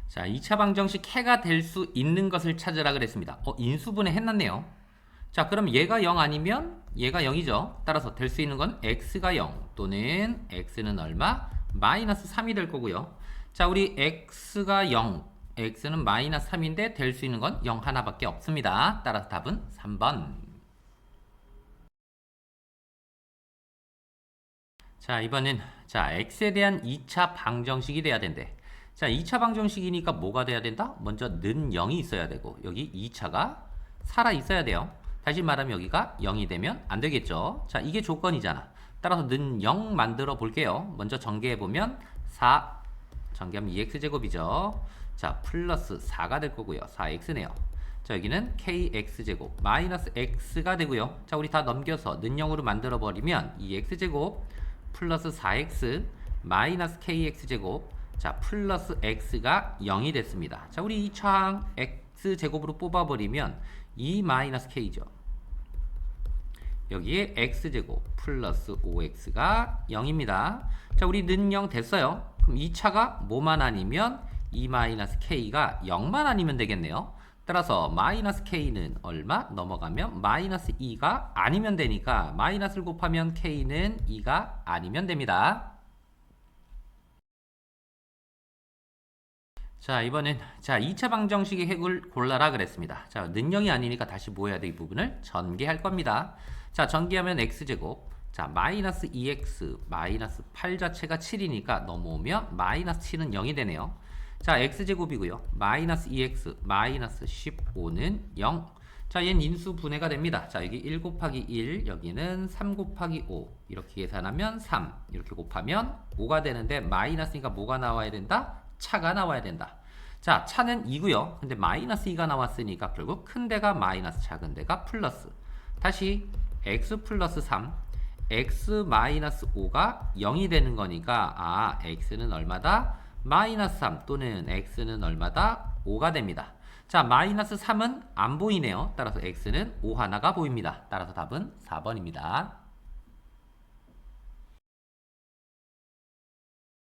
자, 2차 방정식 해가 될 수 있는 것을 찾으라 그랬습니다. 인수분해 해놨네요. 자, 그럼 얘가 0 아니면 얘가 0이죠. 따라서 될 수 있는 건 x가 0 또는 x는 얼마? 마이너스 3이 될 거고요. 자, 우리 x가 0, x는 마이너스 3인데 될 수 있는 건 0 하나밖에 없습니다. 따라서 답은 3번. 자, 이번엔 x에 대한 2차 방정식이 돼야 된대. 자, 2차 방정식이니까 뭐가 돼야 된다? 먼저 는 0이 있어야 되고 여기 2차가 살아 있어야 돼요. 다시 말하면 여기가 0이 되면 안 되겠죠. 자, 이게 조건이잖아. 따라서 는 0 만들어 볼게요. 먼저 전개해 보면 4 전개하면 2x제곱이죠. 자, 플러스 4가 될 거고요. 4x네요. 자, 여기는 kx제곱 마이너스 x가 되고요. 자, 우리 다 넘겨서 는 0으로 만들어 버리면 이 x제곱 플러스 4x 마이너스 kx제곱 자 플러스 x가 0이 됐습니다. 자, 우리 이 차항 x제곱으로 뽑아버리면 2 마이너스 k죠. 여기에 x제곱 플러스 5x가 0입니다. 자, 우리 는 0 됐어요. 그럼 2차가 뭐만 아니면 2 마이너스 k가 0만 아니면 되겠네요. 따라서 마이너스 k는 얼마? 넘어가면 마이너스 2가 아니면 되니까 마이너스를 곱하면 k는 2가 아니면 됩니다. 자, 이번엔 2차 방정식의 핵을 골라라 그랬습니다. 자, 는 0이 아니니까 다시 뭐 해야 돼? 이 부분을 전개할 겁니다. 자, 전개하면 x제곱 자, 마이너스 2x 마이너스 8 자체가 7이니까 넘어오면 마이너스 7은 0이 되네요. 자, x제곱이고요. 마이너스 2x 마이너스 15는 0. 자, 얘는 인수 분해가 됩니다. 자, 여기 1 곱하기 1 여기는 3 곱하기 5 이렇게 계산하면 3 이렇게 곱하면 5가 되는데 마이너스니까 뭐가 나와야 된다? 차가 나와야 된다. 자, 차는 2고요. 근데 마이너스 2가 나왔으니까 결국 큰 데가 마이너스 작은 데가 플러스. 다시 x 플러스 3 x 마이너스 5가 0이 되는 거니까 x는 얼마다? 마이너스 3 또는 x는 얼마다? 5가 됩니다. 자, 마이너스 3은 안 보이네요. 따라서 x는 5 하나가 보입니다. 따라서 답은 4번입니다.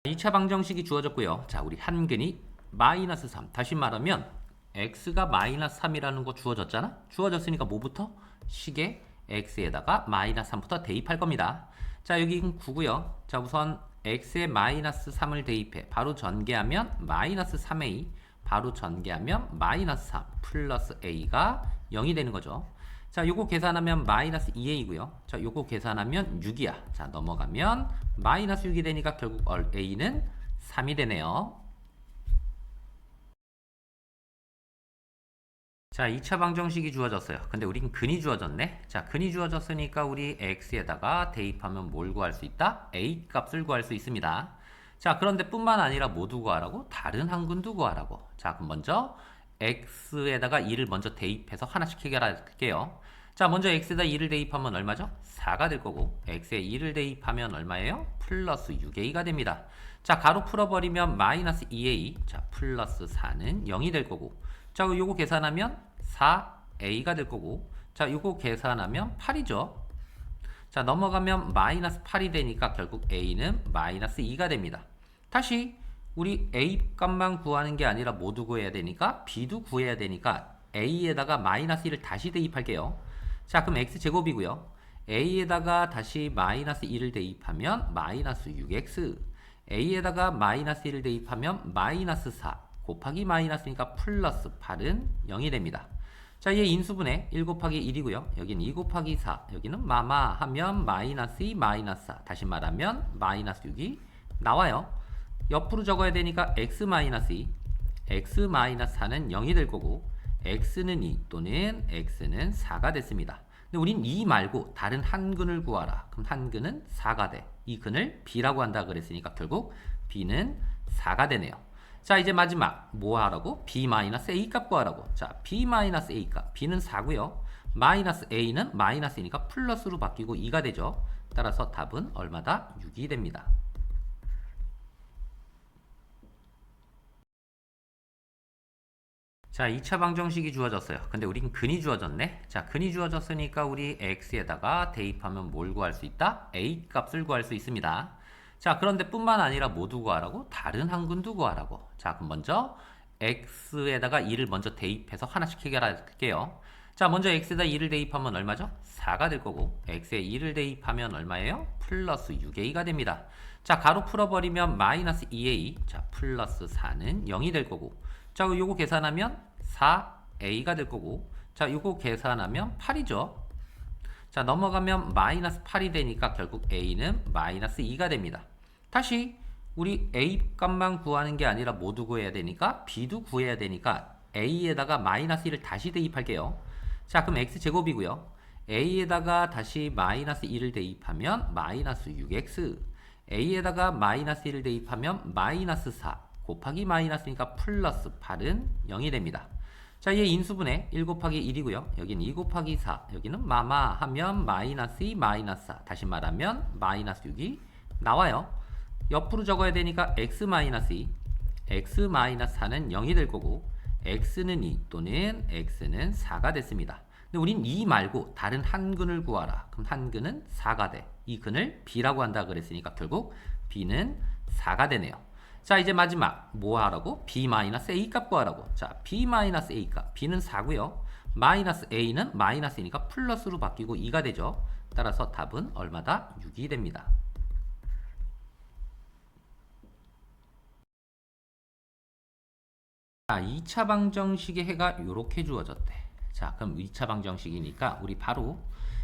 2차 방정식이 주어졌고요. 자, 우리 한근이 마이너스 3. 다시 말하면 x가 마이너스 3이라는 거 주어졌잖아? 주어졌으니까 뭐부터? 식에 x에다가 마이너스 3부터 대입할 겁니다. 자, 여기는 9고요. 자, 우선 x에 마이너스 3을 대입해 바로 전개하면 마이너스 3a 바로 전개하면 마이너스 3 플러스 a가 0이 되는 거죠. 자, 요거 계산하면 마이너스 2a고요. 자, 요거 계산하면 6이야. 자, 넘어가면 마이너스 6이 되니까 결국 a는 3이 되네요. 자, 2차 방정식이 주어졌어요. 근데 우린 근이 주어졌네. 자, 근이 주어졌으니까 우리 x에다가 대입하면 뭘 구할 수 있다? a 값을 구할 수 있습니다. 자, 그런데 뿐만 아니라 뭐도 구하라고? 다른 한 근도 구하라고. 자, 그럼 먼저 x에다가 2를 먼저 대입해서 하나씩 해결할게요. 자, 먼저 x에다 2를 대입하면 얼마죠? 4가 될 거고 x에 2를 대입하면 얼마예요? 플러스 6a가 됩니다. 자, 가로 풀어버리면 마이너스 2a 자, 플러스 4는 0이 될 거고 자, 요거 계산하면 4a가 될 거고 자, 요거 계산하면 8이죠. 자, 넘어가면 마이너스 8이 되니까 결국 a는 마이너스 2가 됩니다. 다시 우리 a 값만 구하는 게 아니라 뭐도 구해야 되니까 b도 구해야 되니까 a에다가 마이너스 1을 다시 대입할게요. 자, 그럼 x제곱이고요. a에다가 다시 마이너스 1을 대입하면 마이너스 6x a에다가 마이너스 1을 대입하면 마이너스 4 곱하기 마이너스니까 플러스 8은 0이 됩니다. 자, 얘 인수분해 1 곱하기 1이고요. 여기는 2 곱하기 4 여기는 마마 하면 마이너스 2 마이너스 4 다시 말하면 마이너스 6이 나와요. 옆으로 적어야 되니까 x 마이너스 2 x 마이너스 4는 0이 될 거고 x는 2 또는 x는 4가 됐습니다. 근데 우린 2 말고 다른 한 근을 구하라. 그럼 한 근은 4가 돼. 이 근을 b라고 한다 그랬으니까 결국 b는 4가 되네요. 자, 이제 마지막 뭐 하라고? b-a 값 구하라고. 자, b-a 값 b는 4고요. 마이너스 a는 마이너스이니까 플러스로 바뀌고 2가 되죠. 따라서 답은 얼마다? 6이 됩니다. 자, 2차 방정식이 주어졌어요. 근데 우린 근이 주어졌네. 자, 근이 주어졌으니까 우리 x에다가 대입하면 뭘 구할 수 있다? a 값을 구할 수 있습니다. 자, 그런데 뿐만 아니라 뭐도 구하라고? 다른 한 근도 구하라고. 자, 그럼 먼저 x에다가 2를 먼저 대입해서 하나씩 해결할게요. 자, 먼저 x에다 2를 대입하면 얼마죠? 4가 될 거고 x에 2를 대입하면 얼마예요? 플러스 6a가 됩니다. 자, 가로 풀어버리면 마이너스 2a, 자 플러스 4는 0이 될 거고, 자 요거 계산하면 4a가 될 거고, 자 요거 계산하면 8이죠. 자, 넘어가면 마이너스 8이 되니까 결국 a는 마이너스 2가 됩니다. 다시 우리 a 값만 구하는 게 아니라 모두 구해야 되니까 b도 구해야 되니까 a에다가 마이너스 1을 다시 대입할게요. 자, 그럼 x제곱이고요. a에다가 다시 마이너스 1을 대입하면 마이너스 6x, a에다가 마이너스 1을 대입하면 마이너스 4 곱하기 마이너스니까 플러스 8은 0이 됩니다. 자, 얘 인수분해 1 곱하기 1이고요. 여기는 2 곱하기 4, 여기는 마마 하면 마이너스 2, 마이너스 4, 다시 말하면 마이너스 6이 나와요. 옆으로 적어야 되니까 x 마이너스 2, x 마이너스 4는 0이 될 거고, x는 2 또는 x는 4가 됐습니다. 근데 우린 2 말고 다른 한 근을 구하라. 그럼 한 근은 4가 돼. 이 근을 b라고 한다 그랬으니까 결국 b는 4가 되네요. 자, 이제 마지막 뭐 하라고? b-a 값 구하라고. 자, b-a 값, b는 4고요. 마이너스 a는 마이너스이니까 플러스로 바뀌고 2가 되죠. 따라서 답은 얼마다? 6이 됩니다. 자, 2차 방정식의 해가 이렇게 주어졌대. 자, 그럼 2차 방정식이니까 우리 바로,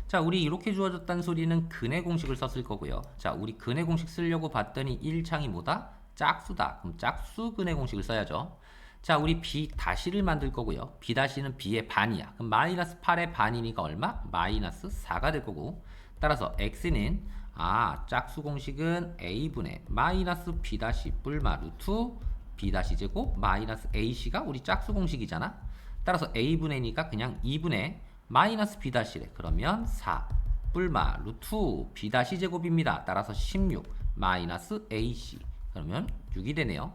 자, 우리 이렇게 주어졌다는 소리는 근의 공식을 썼을 거고요. 자, 우리 근의 공식 쓰려고 봤더니 1창이 뭐다? 짝수다. 그럼 짝수 근의 공식을 써야죠. 자, 우리 b 다시를 만들 거고요. b 다시는 b의 반이야. 그럼 마이너스 8의 반이니까 얼마? 마이너스 4가 될 거고, 따라서 x는 짝수 공식은 a분의 마이너스 b 다시 뿔마 루트 b 다시 제곱 마이너스 ac가 우리 짝수 공식이잖아. 따라서 a분의니까 그냥 2분의 마이너스 b 다시래. 그러면 4 뿔마 루트 b 다시 제곱입니다. 따라서 16 마이너스 ac, 그러면 6이 되네요.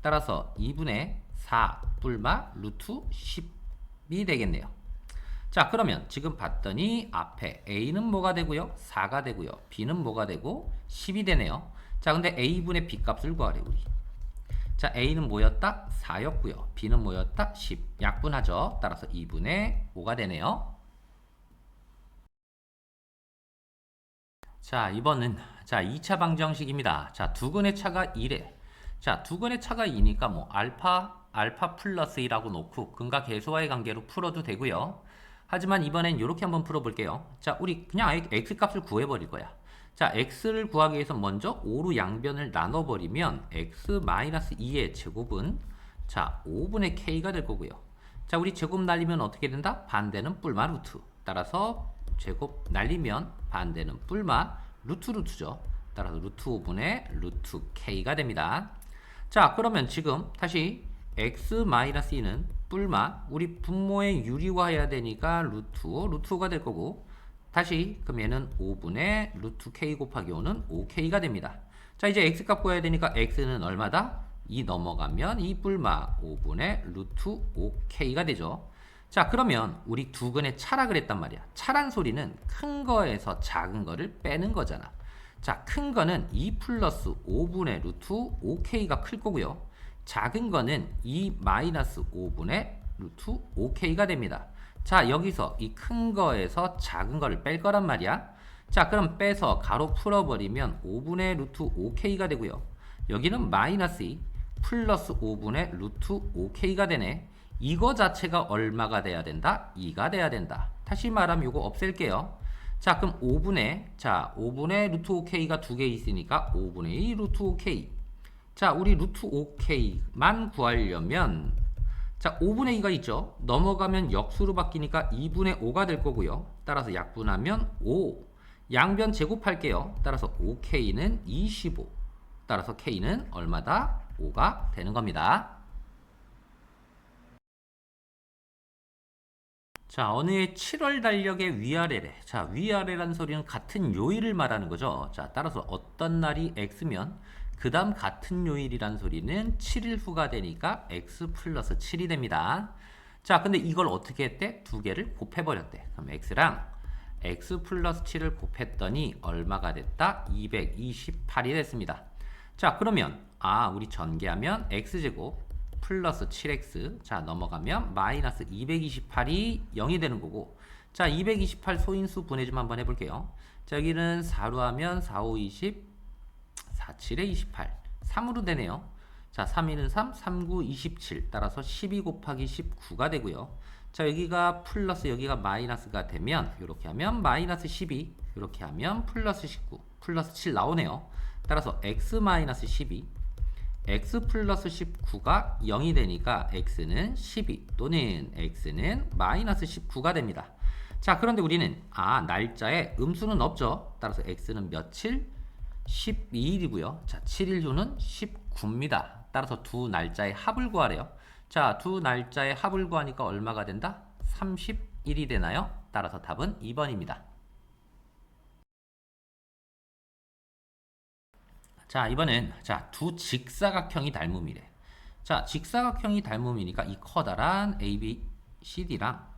따라서 2분의 4 뿔마 루트 10이 되겠네요. 자, 그러면 지금 봤더니 앞에 a는 뭐가 되고요? 4가 되고요. b는 뭐가 되고 10이 되네요. 자, 근데 a분의 b 값을 구하래 우리. 자, a는 뭐였다? 4였고요. b는 뭐였다? 10. 약분하죠. 따라서 2분의 5가 되네요. 자, 이번은 2차 방정식입니다. 자, 두 근의 차가 2래. 자, 두 근의 차가 2니까 뭐 알파 플러스 2라고 놓고 근과 계수와의 관계로 풀어도 되고요. 하지만 이번엔 이렇게 한번 풀어볼게요. 자, 우리 그냥 x 값을 구해버릴 거야. 자, x를 구하기 위해서 먼저 5로 양변을 나눠버리면 x-2의 제곱은 자 5분의 k가 될 거고요. 자, 우리 제곱 날리면 어떻게 된다? 반대는 뿔마 루트. 따라서 제곱 날리면 반대는 뿔마 루트죠. 따라서 루트 5분의 루트 k가 됩니다. 자, 그러면 지금 다시 x-2는 뿔마 우리 분모의 유리화해야 되니까 루트 5, 루트 5가 될 거고, 다시 그럼 얘는 5분의 루트 k 곱하기 5는 5k가 됩니다. 자, 이제 x값 구해야 되니까 x는 얼마다? 2 넘어가면 2 뿔마 5분의 루트 5k가 되죠. 자, 그러면 우리 두 근의 차라 그랬단 말이야. 차란 소리는 큰 거에서 작은 거를 빼는 거잖아. 자, 큰 거는 2 플러스 5분의 루트 5k가 클 거고요. 작은 거는 2 마이너스 5분의 루트 5k가 됩니다. 자, 여기서 이 큰 거에서 작은 거를 뺄 거란 말이야. 자, 그럼 빼서 가로 풀어버리면 5분의 루트 5k가 되고요. 여기는 마이너스 2 플러스 5분의 루트 5k가 되네. 이거 자체가 얼마가 돼야 된다? 2가 돼야 된다. 다시 말하면 이거 없앨게요. 자, 그럼 5분의 루트 5k가 두 개 있으니까 5분의 2 루트 5k. 자, 우리 루트 5k만 구하려면 자, 5분의 2가 있죠. 넘어가면 역수로 바뀌니까 2분의 5가 될 거고요. 따라서 약분하면 5. 양변 제곱할게요. 따라서 5k는 25. 따라서 k는 얼마다? 5가 되는 겁니다. 자, 어느 해 7월 달력의 위아래래. 자, 위아래란 소리는 같은 요일을 말하는 거죠. 자, 따라서 어떤 날이 x면 그 다음 같은 요일이란 소리는 7일 후가 되니까 x 플러스 7이 됩니다. 자, 근데 이걸 어떻게 했대? 두 개를 곱해버렸대. 그럼 x랑 x 플러스 7을 곱했더니 얼마가 됐다? 228이 됐습니다. 자, 그러면 우리 전개하면 x제곱 플러스 7x. 자, 넘어가면 마이너스 228이 0이 되는 거고. 자, 228 소인수 분해 좀 한번 해볼게요. 자, 여기는 4로 하면 4, 5, 20, 4, 7에 28. 3으로 되네요. 자, 3, 1은 3, 3, 9, 27. 따라서 12 곱하기 19가 되고요. 자, 여기가 플러스 여기가 마이너스가 되면 이렇게 하면 마이너스 12, 이렇게 하면 플러스 19, 플러스 7 나오네요. 따라서 x 마이너스 12, x 플러스 19가 0이 되니까 x는 12 또는 x는 마이너스 19가 됩니다. 자, 그런데 우리는 날짜에 음수는 없죠. 따라서 x는 며칠? 12일이고요. 자, 7일 후는 19입니다. 따라서 두 날짜의 합을 구하래요. 자, 두 날짜의 합을 구하니까 얼마가 된다? 31이 되나요? 따라서 답은 2번입니다. 자, 이번엔 두 직사각형이 닮음이래. 자, 직사각형이 닮음이니까 이 커다란 ABCD랑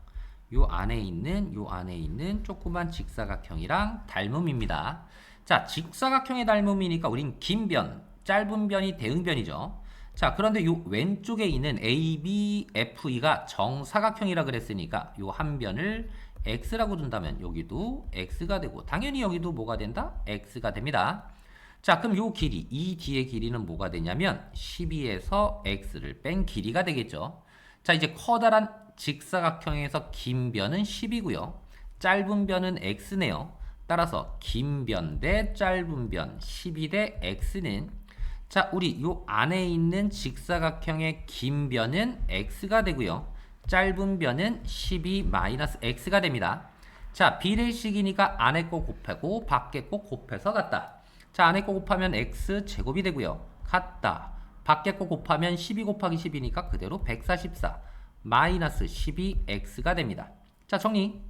요 안에 있는 조그만 직사각형이랑 닮음입니다. 자, 직사각형의 닮음이니까 우린 긴 변, 짧은 변이 대응변이죠. 자, 그런데 요 왼쪽에 있는 ABFE가 정사각형이라 그랬으니까 요 한 변을 X라고 둔다면 여기도 X가 되고 당연히 여기도 뭐가 된다? X가 됩니다. 자, 그럼 요 길이, 이 뒤의 길이는 뭐가 되냐면 12에서 X를 뺀 길이가 되겠죠. 자, 이제 커다란 직사각형에서 긴 변은 10이고요. 짧은 변은 X네요. 따라서 긴 변 대 짧은 변 12 대 X는 자, 우리 요 안에 있는 직사각형의 긴 변은 X가 되고요. 짧은 변은 12-X가 됩니다. 자, 비례식이니까 안에 거 곱하고 밖에 거 곱해서 같다. 자, 안에 거 곱하면 X 제곱이 되고요. 같다. 밖에 거 곱하면 12 곱하기 10이니까 그대로 144 마이너스 12X가 됩니다. 자, 정리.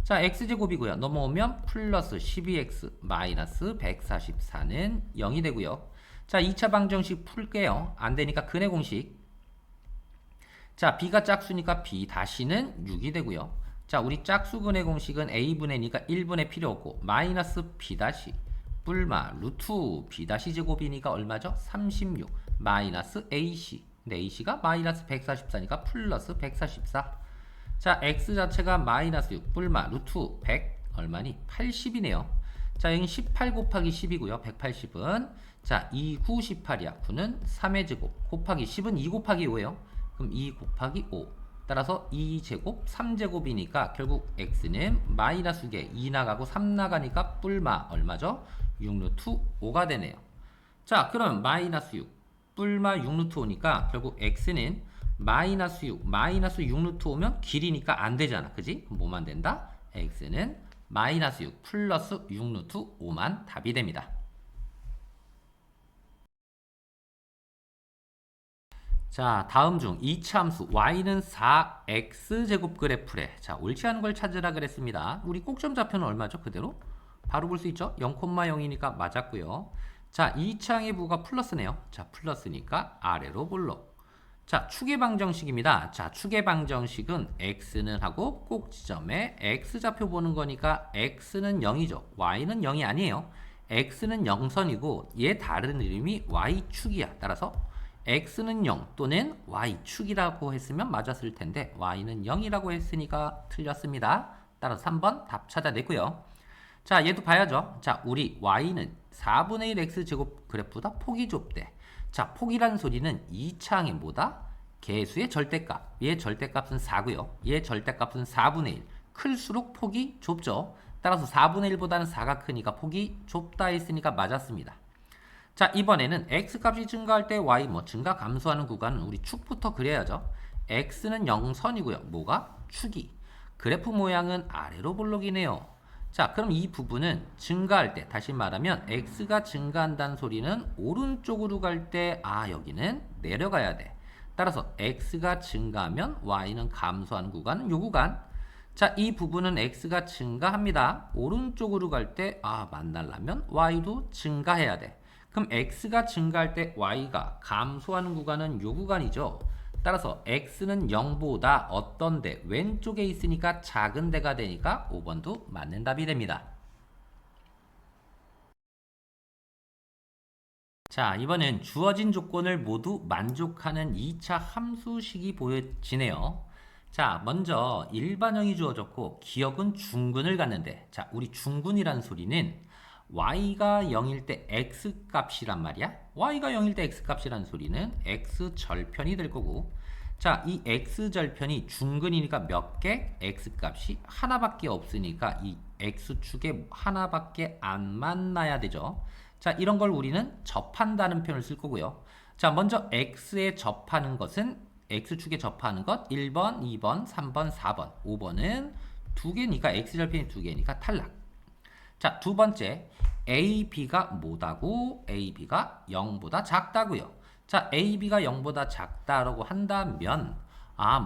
자, X제곱이고요. 넘어오면 플러스 12X 마이너스 144는 0이 되고요. 자, 2차 방정식 풀게요. 안 되니까 근의 공식. 자, B가 짝수니까 B 다시는 6이 되고요. 자, 우리 짝수 근의 공식은 A분의 니까 1분의 필요 없고 마이너스 B 다시 뿔마 루트 B 다시 제곱이니까 얼마죠? 36 마이너스 AC. 근데 AC가 마이너스 144니까 플러스 144. 자, X 자체가 마이너스 6 뿔마 루트 100 얼마니? 80이네요. 자, 여기 18 곱하기 10이고요. 180은 자, 2, 9, 18이야. 9는 3의 제곱 곱하기 10은 2 곱하기 5예요. 그럼 2 곱하기 5. 따라서 2제곱 3제곱이니까 결국 X는 마이너스 개 2 나가고 3 나가니까 뿔마 얼마죠? 6루트 5가 되네요. 자, 그럼 마이너스 6 뿔마 6루트 5니까 결국 X는 마이너스 6 마이너스 6루트 5면 길이니까 안 되잖아. 그지? 그럼 뭐만 된다? X는 마이너스 6 플러스 6루트 5만 답이 됩니다. 자, 다음 중 이차 함수 y는 4x제곱 그래프래. 자, 옳지 않은 걸 찾으라 그랬습니다. 우리 꼭점 좌표는 얼마죠? 그대로 바로 볼 수 있죠? 0,0이니까 맞았고요. 자, 이차항의 부가 플러스네요. 자, 플러스니까 아래로 볼록. 자, 축의 방정식입니다. 자, 축의 방정식은 x는 하고 꼭 지점에 x좌표 보는 거니까 x는 0이죠. y는 0이 아니에요. x는 0선이고 얘 다른 이름이 y축이야. 따라서 x는 0 또는 y축이라고 했으면 맞았을 텐데 y는 0이라고 했으니까 틀렸습니다. 따라서 3번 답 찾아내고요. 자, 얘도 봐야죠. 자, 우리 y는 4분의 1 x제곱 그래프보다 폭이 좁대. 자, 폭이라는 소리는 이차항이 뭐다? 개수의 절대값. 얘 절대값은 4고요. 얘 절대값은 4분의 1. 클수록 폭이 좁죠. 따라서 4분의 1보다는 4가 크니까 폭이 좁다 했으니까 맞았습니다. 자, 이번에는 x값이 증가할 때 y 증가 감소하는 구간은 우리 축부터 그려야죠. x는 0선이고요. 뭐가? 축이. 그래프 모양은 아래로 볼록이네요. 자, 그럼 이 부분은 증가할 때, 다시 말하면 x가 증가한다는 소리는 오른쪽으로 갈 때 여기는 내려가야 돼. 따라서 x가 증가하면 y는 감소하는 구간은 요 구간. 자, 이 부분은 x가 증가합니다. 오른쪽으로 갈 때 만나려면 y도 증가해야 돼. 그럼 x가 증가할 때 y가 감소하는 구간은 요 구간이죠. 따라서 x는 0보다 어떤 데 왼쪽에 있으니까 작은 데가 되니까 5번도 맞는 답이 됩니다. 자, 이번엔 주어진 조건을 모두 만족하는 2차 함수식이 보여지네요. 자, 먼저 일반형이 주어졌고 기억은 중근을 갖는데, 자, 우리 중근이란 소리는 y가 0일 때 x 값이란 말이야. y가 0일 때 x 값이란 소리는 x 절편이 될 거고, 자, 이 x 절편이 중근이니까 몇 개? x 값이 하나밖에 없으니까 이 x축에 하나밖에 안 만나야 되죠. 자, 이런 걸 우리는 접한다는 표현을 쓸 거고요. 자, 먼저 x에 접하는 것은 x축에 접하는 것 1번, 2번, 3번, 4번, 5번은 두 개니까 x절편이 두 개니까 탈락. 자, 두 번째 a, b가 뭐다고? a, b가 0보다 작다고요. 자, a, b가 0보다 작다라고 한다면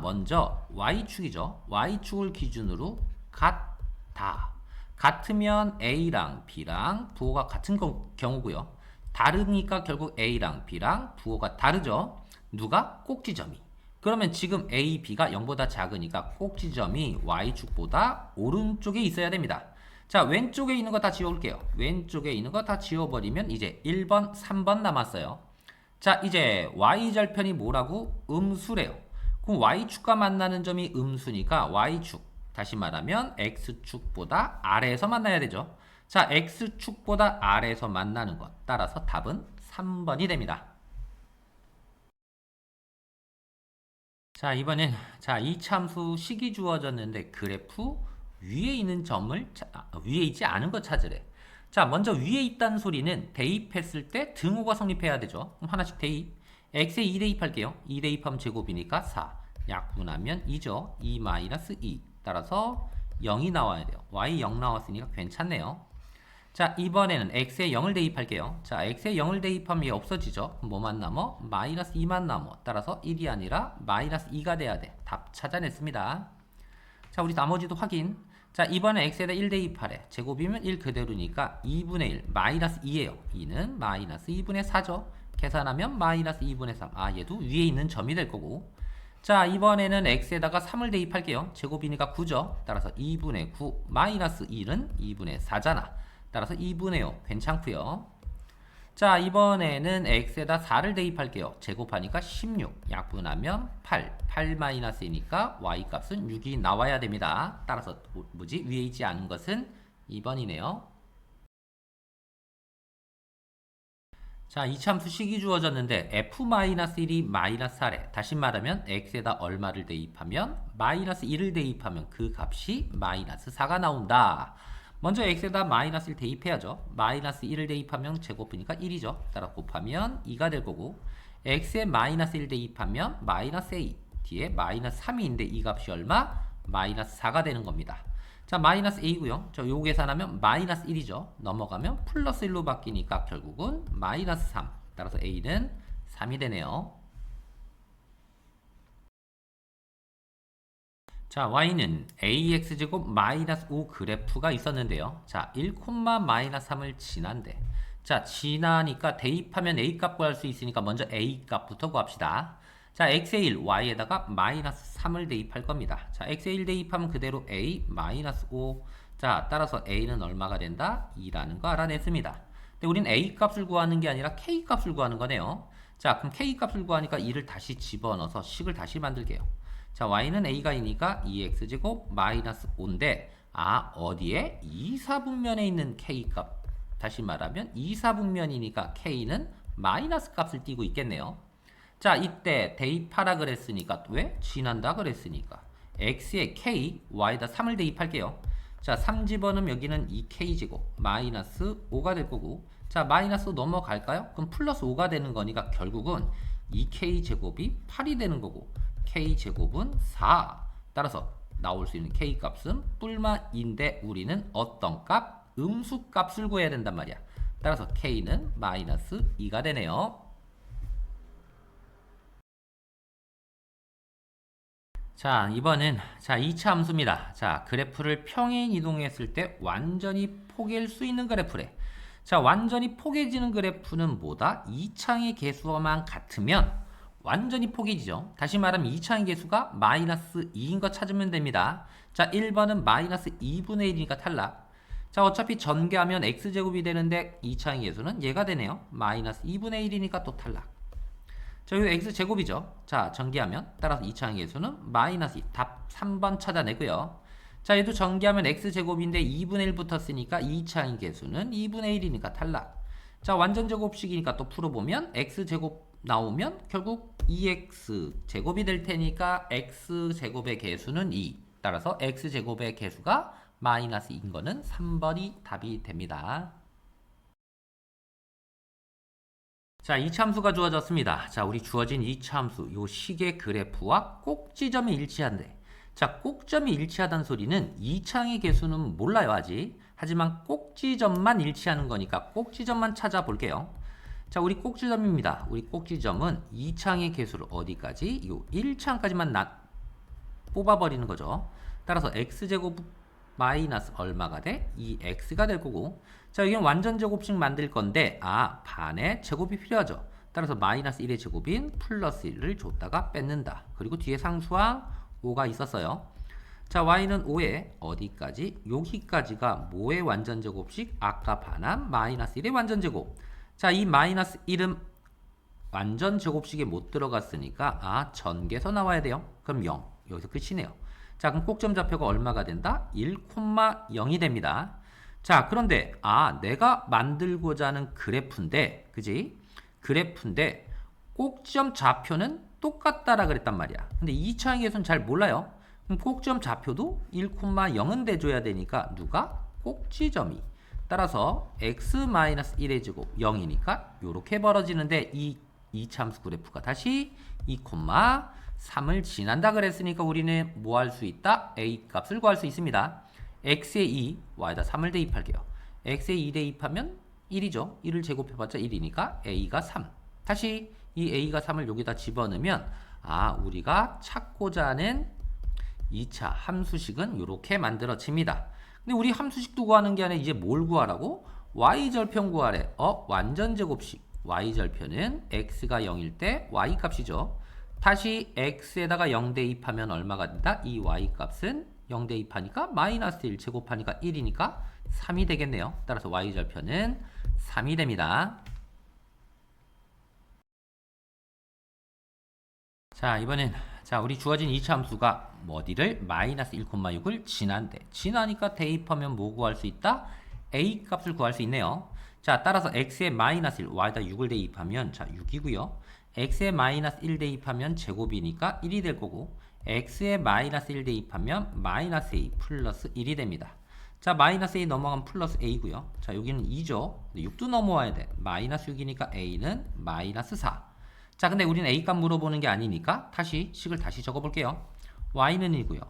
먼저 y축이죠. y축을 기준으로 같다. 같으면 A랑 B랑 부호가 같은 경우고요. 다르니까 결국 A랑 B랑 부호가 다르죠. 누가? 꼭지점이. 그러면 지금 A, B가 0보다 작으니까 꼭지점이 Y축보다 오른쪽에 있어야 됩니다. 자, 왼쪽에 있는 거 다 지워볼게요. 왼쪽에 있는 거 다 지워버리면 이제 1번, 3번 남았어요. 자, 이제 Y절편이 뭐라고? 음수래요. 그럼 Y축과 만나는 점이 음수니까 Y축. 다시 말하면 X축보다 아래에서 만나야 되죠. 자, X축보다 아래에서 만나는 것. 따라서 답은 3번이 됩니다. 자, 이번엔 자, 이 참수 식이 주어졌는데 그래프 위에 있는 점을 위에 있지 않은 거 찾으래. 자, 먼저 위에 있다는 소리는 대입했을 때 등호가 성립해야 되죠. 그럼 하나씩 대입. x에 2 대입할게요. 2 대입하면 제곱이니까 4. 약분하면 2죠. 2-2. 따라서 0이 나와야 돼요. y 0 나왔으니까 괜찮네요. 자, 이번에는 x에 0을 대입할게요. 자, x에 0을 대입하면 얘 없어지죠. 뭐만 남어? 마이너스 2만 남어. 따라서 1이 아니라 마이너스 2가 돼야 돼. 답 찾아냈습니다. 자, 우리 나머지도 확인. 자, 이번에 x에다 1 대입하래. 제곱이면 1 그대로니까 2분의 1 마이너스 2예요. 2는 마이너스 2분의 4죠. 계산하면 마이너스 2분의 3. 얘도 위에 있는 점이 될 거고. 자, 이번에는 x에다가 3을 대입할게요. 제곱이니까 9죠. 따라서 2분의 9 마이너스 1은 2분의 4잖아. 따라서 2분의 5 괜찮고요. 자, 이번에는 x에다 4를 대입할게요. 제곱하니까 16 약분하면 8 마이너스이니까 y 값은 6이 나와야 됩니다. 따라서 뭐지? 위에 있지 않은 것은 2번이네요. 자, 이참수 식이 주어졌는데 f-1이 마이너스 4래. 다시 말하면 x에다 얼마를 대입하면 마이너스 1을 대입하면 그 값이 마이너스 4가 나온다. 먼저 x에다 마이너스 1 대입해야죠. 마이너스 1을 대입하면 제곱이니까 1이죠. 따라 곱하면 2가 될 거고 x에 마이너스 1 대입하면 마이너스 a 뒤에 마이너스 3이 있는데 이 값이 얼마? 마이너스 4가 되는 겁니다. 자, 마이너스 a고요. 요 계산하면 마이너스 1이죠. 넘어가면 플러스 1로 바뀌니까 결국은 마이너스 3. 따라서 a는 3이 되네요. 자, y는 ax제곱 마이너스 5 그래프가 있었는데요. 자, 1, 마이너스 3을 지난데. 자, 지나니까 대입하면 a 값 구할 수 있으니까 먼저 a 값부터 구합시다. 자, x에 1, y에다가 마이너스 3을 대입할 겁니다. 자, x에 1 대입하면 그대로 a 마이너스 5. 자, 따라서 a는 얼마가 된다? 2라는 거 알아냈습니다. 근데 우린 a 값을 구하는 게 아니라 k 값을 구하는 거네요. 자, 그럼 k 값을 구하니까 2를 다시 집어넣어서 식을 다시 만들게요. 자, y는 a가 이니까 2x제곱 마이너스 5인데 어디에? 2사분면에 있는 k값. 다시 말하면 2사분면이니까 k는 마이너스 값을 띄고 있겠네요. 자, 이때 대입하라 그랬으니까 왜? 지난다 그랬으니까 x에 k, y에다 3을 대입할게요. 자, 3 집어넣으면 여기는 2k제곱 마이너스 5가 될 거고 자, 마이너스 5 넘어갈까요? 그럼 플러스 5가 되는 거니까 결국은 2k제곱이 8이 되는 거고 k제곱은 4. 따라서 나올 수 있는 k값은 뿔마인데 우리는 어떤 값? 음수 값을 구해야 된단 말이야. 따라서 k는 마이너스 2가 되네요. 자, 이번은 2차 함수입니다. 자, 그래프를 평행 이동했을 때 완전히 포개일 수 있는 그래프래. 자, 완전히 포개지는 그래프는 뭐다? 2창의 개수만 같으면 완전히 포개지죠. 다시 말하면 2창의 개수가 마이너스 2인 거 찾으면 됩니다. 자, 1번은 마이너스 2분의 1이니까 탈락. 자, 어차피 전개하면 x제곱이 되는데 2차항의 계수는 얘가 되네요. 마이너스 2분의 1이니까 또 탈락. 자, 이 x제곱이죠. 자, 전개하면 따라서 2차항의 계수는 마이너스 2. 답 3번 찾아내고요. 자, 얘도 전개하면 x제곱인데 2분의 1 붙었으니까 2차항의 계수는 2분의 1이니까 탈락. 자, 완전제곱식이니까 또 풀어보면 x제곱 나오면 결국 2x제곱이 될 테니까 x제곱의 계수는 2. 따라서 x제곱의 계수가 마이너스 2인 거는 3번이 답이 됩니다. 자, 이차함수가 주어졌습니다. 자, 우리 주어진 이차함수, 요 식의 그래프와 꼭지점이 일치한대. 자, 꼭점이 일치하다는 소리는 2차항의 계수는 몰라요, 아직. 하지만 꼭지점만 일치하는 거니까 꼭지점만 찾아볼게요. 자, 우리 꼭지점입니다. 우리 꼭지점은 2차항의 계수를 어디까지? 요 1차항까지만 뽑아버리는 거죠. 따라서 x제곱 마이너스 얼마가 돼? 2x가 될 거고. 자, 여기는 완전제곱식 만들 건데 반의 제곱이 필요하죠. 따라서 마이너스 1의 제곱인 플러스 1을 줬다가 뺏는다. 그리고 뒤에 상수항 5가 있었어요. 자, y는 5에 어디까지? 여기까지가 뭐의 완전제곱식? 아까 반한 마이너스 1의 완전제곱. 자, 이 마이너스 1은 완전제곱식에 못 들어갔으니까 전개서 나와야 돼요. 그럼 0. 여기서 끝이네요. 자, 그럼 꼭점 좌표가 얼마가 된다? 1,0이 됩니다. 자, 그런데 내가 만들고자 하는 그래프인데, 그지? 그래프인데 꼭점 좌표는 똑같다라 그랬단 말이야. 근데 2차항의 계수는 잘 몰라요. 그럼 꼭점 좌표도 1,0은 돼줘야 되니까 누가? 꼭지점이. 따라서 x-1의 제곱 0이니까 이렇게 벌어지는데 이 2차함수 그래프가 다시 2,3을 지난다 그랬으니까 우리는 뭐 할 수 있다? a 값을 구할 수 있습니다. x에 2, y에다 3을 대입할게요. x에 2 대입하면 1이죠. 1을 제곱해봤자 1이니까 a가 3. 다시 이 a가 3을 여기다 집어넣으면 우리가 찾고자 하는 2차 함수식은 이렇게 만들어집니다. 근데 우리 함수식도 구하는 게 아니라 이제 뭘 구하라고? y절편 구하래. 완전제곱식. y절편은 x가 0일 때 y 값이죠. 다시 x에다가 0 대입하면 얼마가 된다? 이 y 값은 0 대입하니까 마이너스 1 제곱하니까 1이니까 3이 되겠네요. 따라서 y절편은 3이 됩니다. 자, 이번엔 우리 주어진 2차 함수가 어디를? 마이너스 1,6을 지나니까 대입하면 뭐 구할 수 있다? a 값을 구할 수 있네요. 자, 따라서 x에 마이너스 1, y에다 6을 대입하면 6이고요. x에 마이너스 1 대입하면 제곱이니까 1이 될 거고, x에 마이너스 1 대입하면 마이너스 a 플러스 1이 됩니다. 자, 마이너스 a 넘어가면 플러스 a고요. 자, 여기는 2죠. 6도 넘어와야 돼. 마이너스 6이니까 a는 마이너스 4. 자, 근데 우리는 a 값 물어보는 게 아니니까 식을 다시 적어볼게요. y는 1고요.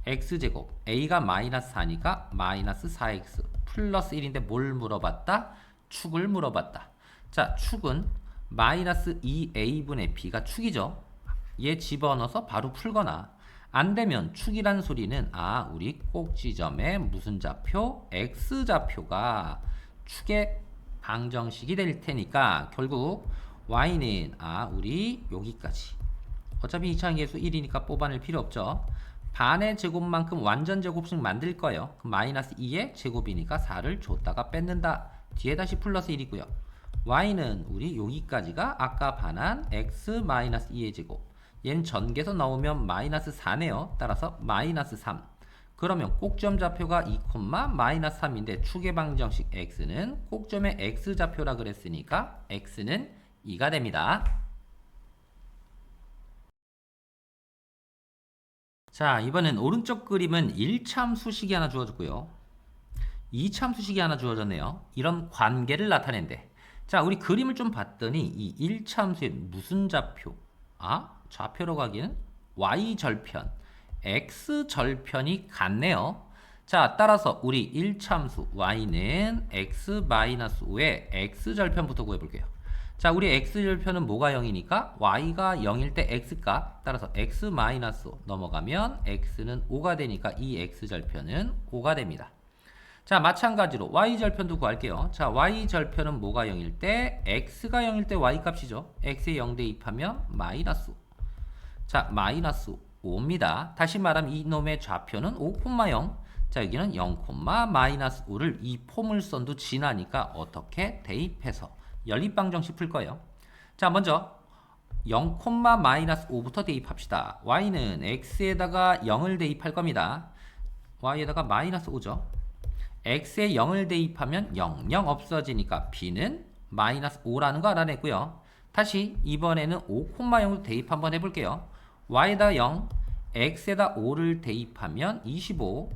x제곱, a가 마이너스 4니까 마이너스 4x 플러스 1인데 뭘 물어봤다? 축을 물어봤다. 자, 축은 마이너스 2a분의 b가 축이죠. 얘 집어넣어서 바로 풀거나, 안 되면 축이란 소리는 우리 꼭지점의 무슨 좌표? x좌표가 축의 방정식이 될 테니까 결국 y는 우리 여기까지. 어차피 2차항 계수 1이니까 뽑아낼 필요 없죠. 반의 제곱만큼 완전 제곱식 만들 거예요. 그럼 마이너스 2의 제곱이니까 4를 줬다가 뺏는다. 뒤에 다시 플러스 1이고요. y는 우리 여기까지가 아까 반한 x 마이너스 2의 제곱. 얘는 전개서 나오면 마이너스 4네요. 따라서 마이너스 3. 그러면 꼭점 좌표가 2, 마이너스 3인데 축의 방정식 x는 꼭점의 x좌표라 그랬으니까 x는 2가 됩니다. 자, 이번엔 오른쪽 그림은 1차함수식이 하나 주어졌고요. 2차함수식이 하나 주어졌네요. 이런 관계를 나타낸대. 자, 우리 그림을 좀 봤더니 이 1차함수의 무슨 좌표? 좌표로 가기는 y절편, x절편이 같네요. 자, 따라서 우리 1차함수 y는 x-5의 x절편부터 구해볼게요. 자, 우리 x절편은 뭐가 0이니까 y가 0일 때 x값, 따라서 x-5 넘어가면 x는 5가 되니까 이 x절편은 5가 됩니다. 자, 마찬가지로 y절편도 구할게요. 자, y절편은 뭐가 0일 때? x가 0일 때 y값이죠. x에 0 대입하면 마이너스 5. 자, 마이너스 5입니다. 다시 말하면 이놈의 좌표는 5,0. 자, 여기는 0, 마이너스 5를 이 포물선도 지나니까 어떻게 대입해서 연립방정식 풀 거예요. 자, 먼저 0, 마이너스 5부터 대입합시다. y는 x에다가 0을 대입할 겁니다. y에다가 마이너스 5죠. x에 0을 대입하면 0, 0 없어지니까 b는 마이너스 5라는 거 알아냈고요. 다시 이번에는 5, 0을 대입 한번 해볼게요. y에다 0, x에다 5를 대입하면 25,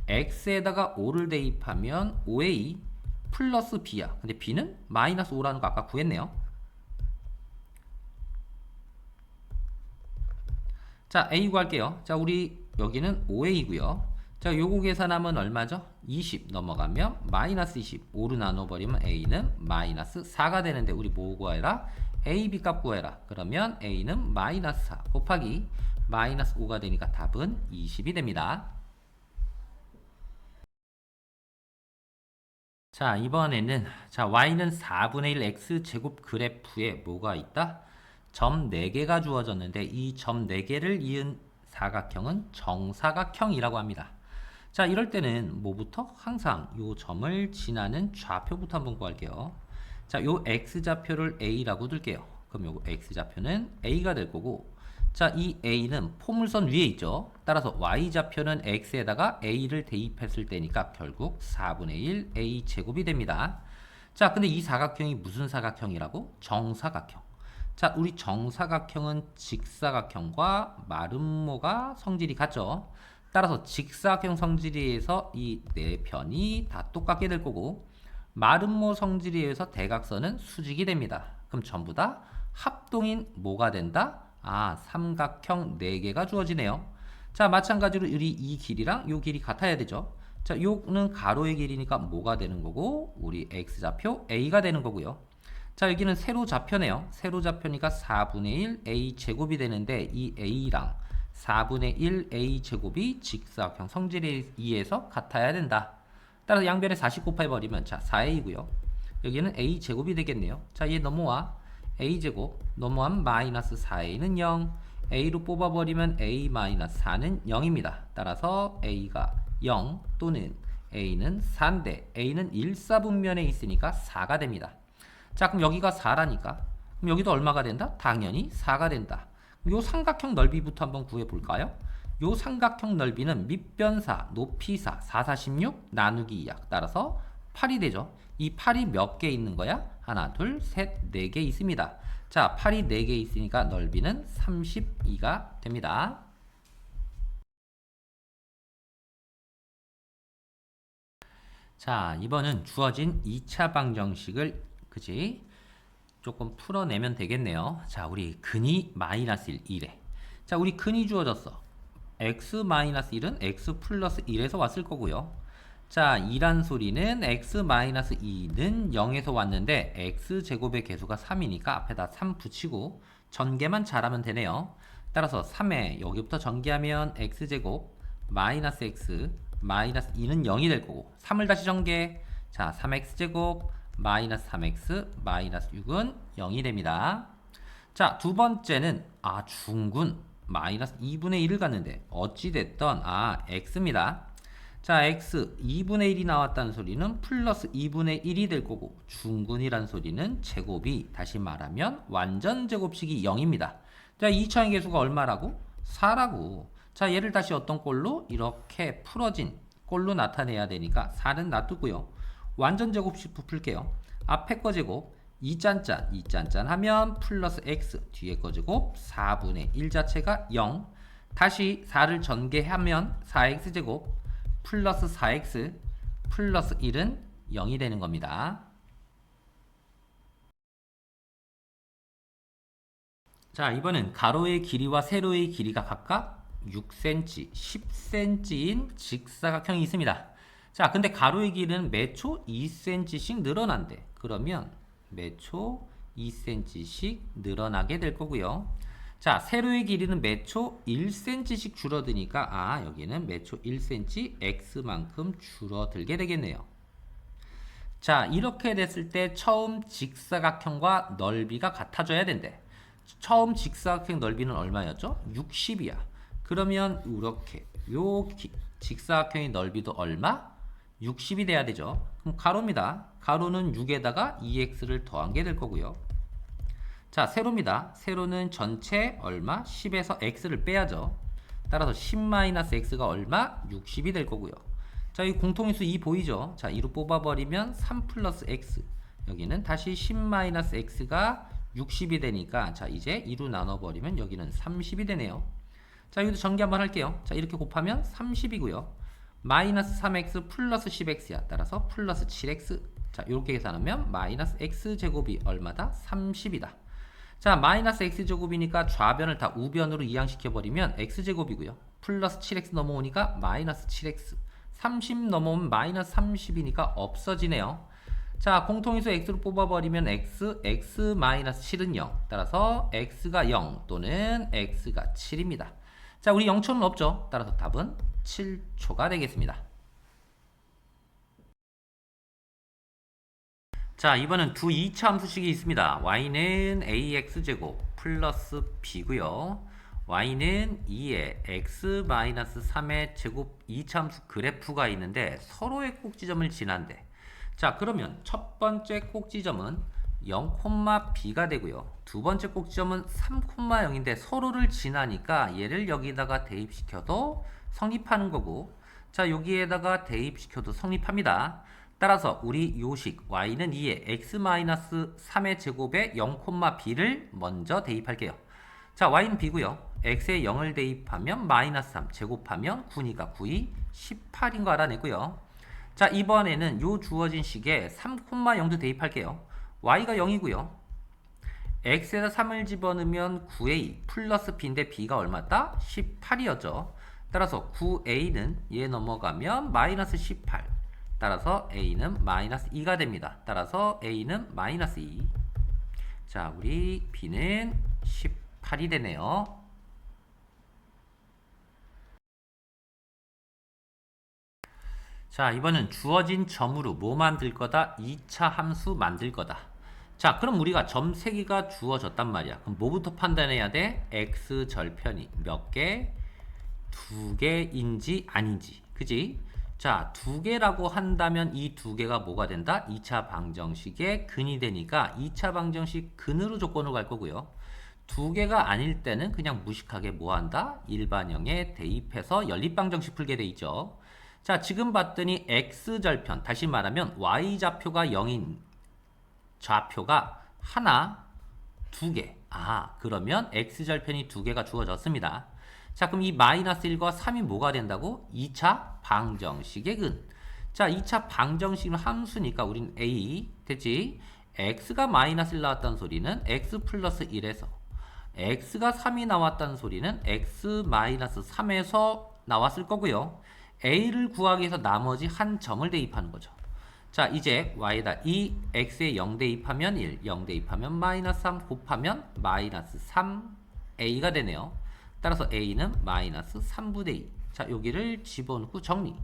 x에다가 5를 대입하면 5a 플러스 b야. 근데 b는 마이너스 5라는 거 아까 구했네요. 자, a 구할게요. 자, 우리 여기는 5a고요. 자, 요거 계산하면 얼마죠? 20 넘어가면 마이너스 20. 5로 나눠버리면 a는 마이너스 4가 되는데 우리 뭐 구해라? a, b 값 구해라. 그러면 a는 마이너스 4 곱하기 마이너스 5가 되니까 답은 20이 됩니다. 자, 이번에는 자, y는 4분의 1 x제곱 그래프에 뭐가 있다? 점 4개가 주어졌는데 이 점 4개를 이은 사각형은 정사각형이라고 합니다. 자, 이럴 때는 뭐부터? 항상 요 점을 지나는 좌표부터 한번 구할게요. 자, 요 x좌표를 a라고 둘게요. 그럼 요 x좌표는 a가 될 거고, 자, 이 a는 포물선 위에 있죠. 따라서 y좌표는 x에다가 a를 대입했을 때니까 결국 4분의 1 a 제곱이 됩니다. 자, 근데 이 사각형이 무슨 사각형이라고? 정사각형. 자, 우리 정사각형은 직사각형과 마름모가 성질이 같죠. 따라서 직사각형 성질에 의해서 이 네 편이 다 똑같게 될 거고, 마름모 성질에 의해서 대각선은 수직이 됩니다. 그럼 전부 다 합동인 뭐가 된다? 아, 삼각형 4개가 주어지네요. 자, 마찬가지로 우리 이 길이랑 이 길이 같아야 되죠. 자, 요는 가로의 길이니까 뭐가 되는 거고, 우리 x좌표 a가 되는 거고요. 자, 여기는 세로좌표네요. 세로좌표니까 4분의 1 a 제곱이 되는데 이 a랑 4분의 1 a 제곱이 직사각형 성질에 의해서 같아야 된다. 따라서 양변에 40 곱해버리면 자, 4a고요. 여기는 a 제곱이 되겠네요. 자, 얘 넘어와. a 제곱 넘어가면 마이너스 4a는 0. a로 뽑아버리면 a 마이너스 4는 0입니다. 따라서 a가 0 또는 a는 4인데 a는 1사분면에 있으니까 4가 됩니다. 자, 그럼 여기가 4라니까. 그럼 여기도 얼마가 된다? 당연히 4가 된다. 요 삼각형 넓이부터 한번 구해볼까요? 요 삼각형 넓이는 밑변사, 높이사, 4, 4, 16 나누기 2약. 따라서 8이 되죠. 이 8이 몇 개 있는 거야? 하나, 둘, 셋, 4개 있습니다. 자, 8이 4개 있으니까 넓이는 32가 됩니다. 자, 이번은 주어진 2차 방정식을 그지? 조금 풀어내면 되겠네요. 자, 우리 근이 마이너스 1, 1에. 자, 우리 근이 주어졌어. x 마이너스 1은 x 플러스 1에서 왔을 거고요. 자, 2란 소리는 x 마이너스 2는 0에서 왔는데 x 제곱의 개수가 3이니까 앞에다 3 붙이고 전개만 잘하면 되네요. 따라서 3에 여기부터 전개하면 x 제곱 마이너스 x 마이너스 2는 0이 될 거고 3을 다시 전개. 자, 3x 제곱 마이너스 3x 마이너스 6은 0이 됩니다. 자, 두 번째는 중군 마이너스 2분의 1을 갔는데 어찌됐던 x입니다. 자, x 2분의 1이 나왔다는 소리는 플러스 2분의 1이 될 거고 중군이란 소리는 제곱이 다시 말하면 완전 제곱식이 0입니다. 자, 2차의 개수가 얼마라고? 4라고. 자, 얘를 다시 어떤 꼴로? 이렇게 풀어진 꼴로 나타내야 되니까 4는 놔두고요. 완전 제곱식 풀게요. 앞에 거 제곱 2짠짠 2짠짠 하면 플러스 x 뒤에 거 제곱 4분의 1 자체가 0. 다시 4를 전개하면 4x 제곱 플러스 4x 플러스 1은 0이 되는 겁니다. 자, 이번엔 가로의 길이와 세로의 길이가 각각 6cm, 10cm인 직사각형이 있습니다. 자, 근데 가로의 길이는 매초 2cm씩 늘어난대. 그러면 매초 2cm씩 늘어나게 될 거고요. 자, 세로의 길이는 매초 1cm씩 줄어드니까 여기는 매초 1cm x만큼 줄어들게 되겠네요. 자, 이렇게 됐을 때 처음 직사각형과 넓이가 같아져야 된대. 처음 직사각형 넓이는 얼마였죠? 60이야. 그러면 이렇게 요 직사각형의 넓이도 얼마? 60이 돼야 되죠. 그럼 가로입니다. 가로는 6에다가 2x를 더한 게 될 거고요. 자, 세로입니다. 세로는 전체 얼마? 10에서 x를 빼야죠. 따라서 10-x가 얼마? 60이 될 거고요. 자, 이 공통인수 2 보이죠? 자, 2로 뽑아버리면 3 플러스 x. 여기는 다시 10-x가 60이 되니까, 자, 이제 2로 나눠버리면 여기는 30이 되네요. 자, 여기도 전개 한번 할게요. 자, 이렇게 곱하면 30이고요. 마이너스 3x 플러스 10x야. 따라서 플러스 7x. 자, 이렇게 계산하면 마이너스 x제곱이 얼마다? 30이다. 자, 마이너스 x제곱이니까 좌변을 다 우변으로 이항시켜버리면 x제곱이고요. 플러스 7x 넘어오니까 마이너스 7x. 30 넘어오면 마이너스 30이니까 없어지네요. 자, 공통인수 x로 뽑아버리면 x 마이너스 7은 0. 따라서 x가 0 또는 x가 7입니다. 자, 우리 0초는 없죠. 따라서 답은 7초가 되겠습니다. 자, 이번은 두 2차 함수식이 있습니다. y는 ax제곱 플러스 b고요. y는 2의 x-3의 제곱 2차 함수 그래프가 있는데 서로의 꼭지점을 지난대. 자, 그러면 첫 번째 꼭지점은 0,b가 되고요. 두 번째 꼭지점은 3,0인데 서로를 지나니까 얘를 여기다가 대입시켜도 성립하는 거고, 자, 여기에다가 대입시켜도 성립합니다. 따라서 우리 요식 y는 2의 x-3의 제곱에 0,b를 먼저 대입할게요. 자, y는 b고요. x에 0을 대입하면 마이너스 3, 제곱하면 9니까 9이 18인 거 알아내고요. 자, 이번에는 요 주어진 식에 3,0도 대입할게요. y가 0이고요. x에다 3을 집어넣으면 9a 플러스 b인데 b가 얼마다? 18이었죠. 따라서 9a는 얘 넘어가면 마이너스 18. 따라서 a는 마이너스 2가 됩니다. 따라서 a는 마이너스 2. 자, 우리 b는 18이 되네요. 자, 이번은 주어진 점으로 뭐 만들 거다? 2차 함수 만들 거다. 자, 그럼 우리가 점 3개가 주어졌단 말이야. 그럼 뭐부터 판단해야 돼? x 절편이 몇 개? 2개인지 아닌지. 그지? 자, 2개라고 한다면 이 2개가 뭐가 된다? 2차 방정식의 근이 되니까 2차 방정식 근으로 조건을 갈 거고요. 2개가 아닐 때는 그냥 무식하게 뭐 한다? 일반형에 대입해서 연립방정식 풀게 돼 있죠. 자, 지금 봤더니 x절편, 다시 말하면 y좌표가 0인 좌표가 하나, 2개. 아, 그러면 x절편이 2개가 주어졌습니다. 자, 그럼 이 마이너스 1과 3이 뭐가 된다고? 2차 방정식의 근. 자, 2차 방정식은 함수니까 우린 a, 됐지? x가 마이너스 1 나왔다는 소리는 x 플러스 1에서 x가 3이 나왔다는 소리는 x 마이너스 3에서 나왔을 거고요. a를 구하기 위해서 나머지 한 점을 대입하는 거죠. 자, 이제 y에다 2, x에 0 대입하면 1, 0 대입하면 마이너스 3 곱하면 마이너스 3a가 되네요. 따라서 a는 마이너스 3분의 2. 자, 여기를 집어넣고 정리.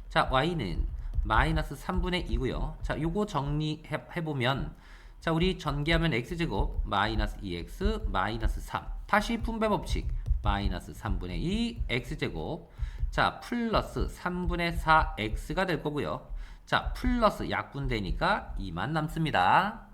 자, y는 마이너스 3분의 2고요. 자, 요거 정리해보면, 자, 우리 전개하면 x제곱 마이너스 2x 마이너스 3. 다시 분배 법칙 마이너스 3분의 2 x제곱. 자, 플러스 3분의 4x가 될 거고요. 자, 플러스 약분되니까 2만 남습니다.